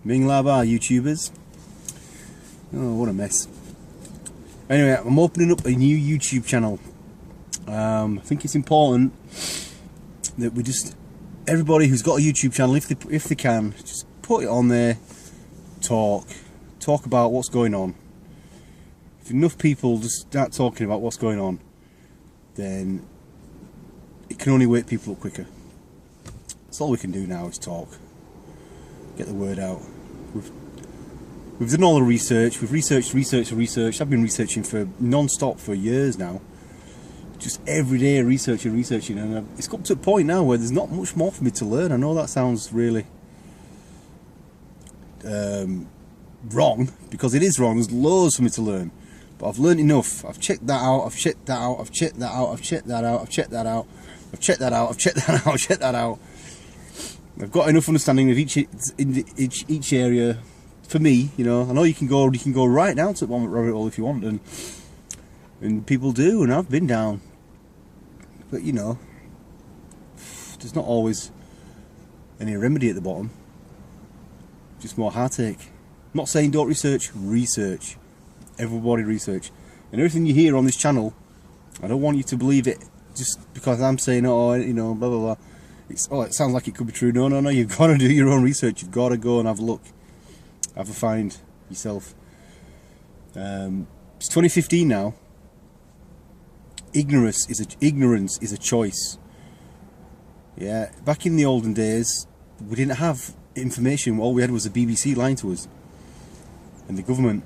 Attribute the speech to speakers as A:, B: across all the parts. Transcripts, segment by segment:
A: Minglaba YouTubers. Oh, what a mess. Anyway, I'm opening up a new YouTube channel. I think it's important that we just, everybody who's got a YouTube channel, if they can, just put it on there, talk about what's going on. If enough people just start talking about what's going on, then it can only wake people up quicker. That's all we can do now is talk, get the word out. We've done all the research, we've researched. I've been researching for non-stop for years now. Just every day researching, and it's got to a point now where there's not much more for me to learn. I know that sounds really wrong, because it is wrong. There's loads for me to learn, but I've learned enough. I've checked that out, I've checked that out, I've checked that out, I've checked that out, I've checked that out, I've checked that out, I've checked that out, I've checked that out. I've got enough understanding of each area for me. You know, I know you can go right down to one rabbit hole if you want, and people do, and I've been down. But you know, there's not always any remedy at the bottom. Just more heartache. I'm not saying don't research. Research. Everybody research. And everything you hear on this channel, I don't want you to believe it just because I'm saying, oh, you know, blah blah blah. It sounds like it could be true. No. You've got to do your own research. You've got to go and have a look. Have a find yourself. It's 2015 now. Ignorance is a choice. Yeah, back in the olden days, we didn't have information. All we had was the BBC lying to us, and the government,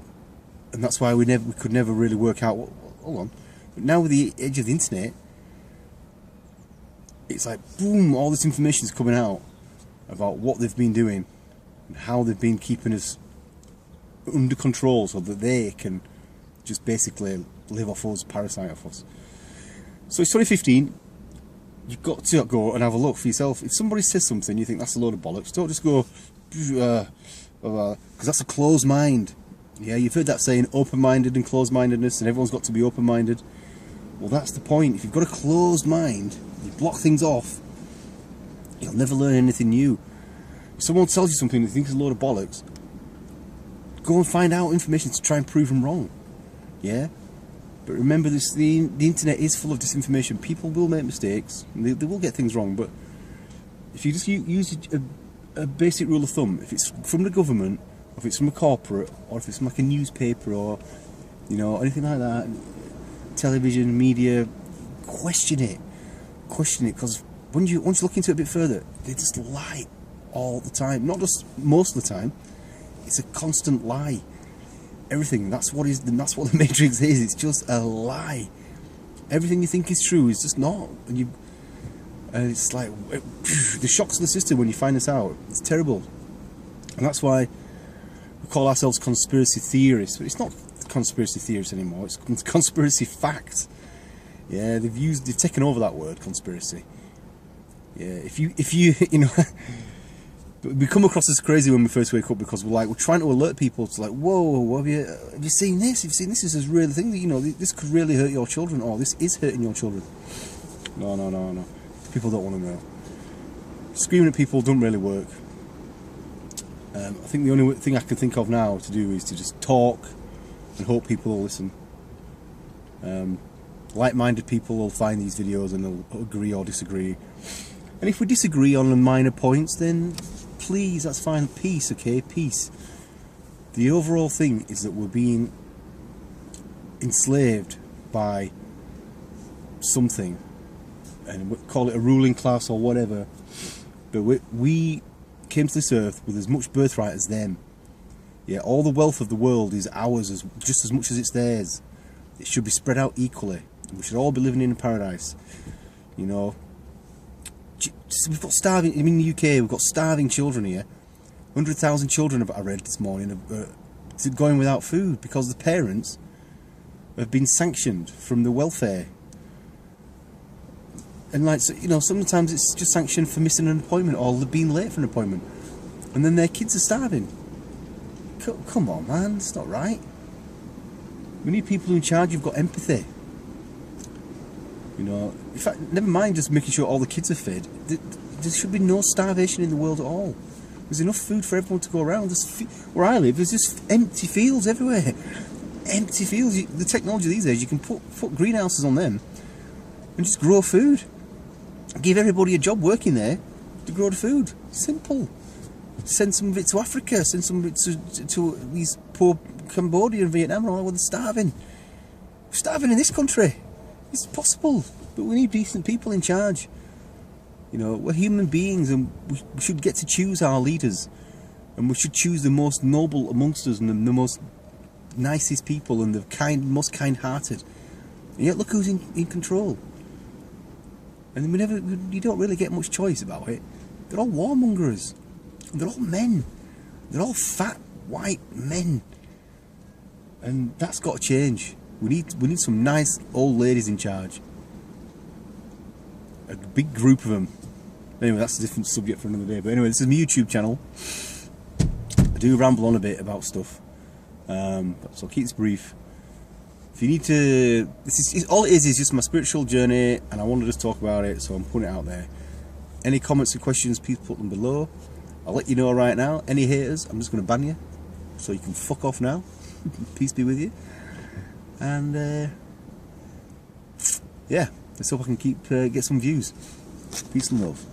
A: and that's why we could never really work out. Hold on, but now with the age of the internet, it's like boom, all this information is coming out about what they've been doing and how they've been keeping us under control, so that they can just basically live off us, parasite off us. So it's 2015. You've got to go and have a look for yourself. If somebody says something you think that's a load of bollocks, don't just go because that's a closed mind. Yeah, you've heard that saying, open-minded and closed-mindedness, and everyone's got to be open-minded. Well, that's the point. If you've got a closed mind, you block things off, you'll never learn anything new. If someone tells you something that you think is a load of bollocks, go and find out information to try and prove them wrong. Yeah? But remember this, the internet is full of disinformation. People will make mistakes, and they will get things wrong, but if you just use a basic rule of thumb, if it's from the government, or if it's from a corporate, or if it's from like a newspaper, or you know, anything like that, television, media, question it, because once you look into it a bit further, they just lie all the time. Not just most of the time, it's a constant lie. Everything, that's what the Matrix is. It's just a lie. Everything you think is true is just not, and it's like the shocks of the system when you find this out. It's terrible, and that's why we call ourselves conspiracy theorists. But it's not conspiracy theorists anymore. It's conspiracy facts. Yeah, they've taken over that word, conspiracy. Yeah, if you you know. We come across as crazy when we first wake up, because we're trying to alert people to, like, whoa, have you seen this? Have you seen this? This is a real thing that, you know, this could really hurt your children, or this is hurting your children. No. People don't want to know. Screaming at people doesn't really work. I think the only thing I can think of now to do is to just talk and hope people will listen. Like-minded people will find these videos and they'll agree or disagree. And if we disagree on the minor points, then please, that's fine. Peace, okay? Peace. The overall thing is that we're being enslaved by something, and we call it a ruling class or whatever, but we came to this earth with as much birthright as them. Yeah, all the wealth of the world is ours just as much as it's theirs. It should be spread out equally. We should all be living in a paradise, you know. We've got starving, in the UK we've got starving children here. 100,000 children, I read this morning, are going without food because the parents have been sanctioned from the welfare. And like, so, you know, sometimes it's just sanctioned for missing an appointment or being late for an appointment, and then their kids are starving. Come on, man, it's not right. We need people in charge who've got empathy. You know, in fact, never mind just making sure all the kids are fed. There should be no starvation in the world at all. There's enough food for everyone to go around. Where I live, there's just empty fields everywhere. Empty fields. The technology these days, you can put greenhouses on them and just grow food. Give everybody a job working there to grow the food. Simple. Send some of it to Africa. Send some of it to these poor Cambodia and Vietnam and all where they're starving. We're starving in this country. It's possible, but we need decent people in charge. You know, we're human beings, and we should get to choose our leaders, and we should choose the most noble amongst us and the most nicest people and the most kind-hearted. And yet, look who's in control. And you don't really get much choice about it. They're all warmongers. They're all men. They're all fat white men, and that's got to change. We need some nice old ladies in charge. A big group of them. Anyway, that's a different subject for another day. But anyway, this is my YouTube channel. I do ramble on a bit about stuff, so I'll keep this brief. If you need to, all it is just my spiritual journey, and I want to just talk about it, so I'm putting it out there. Any comments or questions, please put them below. I'll let you know right now. Any haters, I'm just going to ban you, so you can fuck off now. Peace be with you. And yeah, let's hope I can get some views. Peace and love.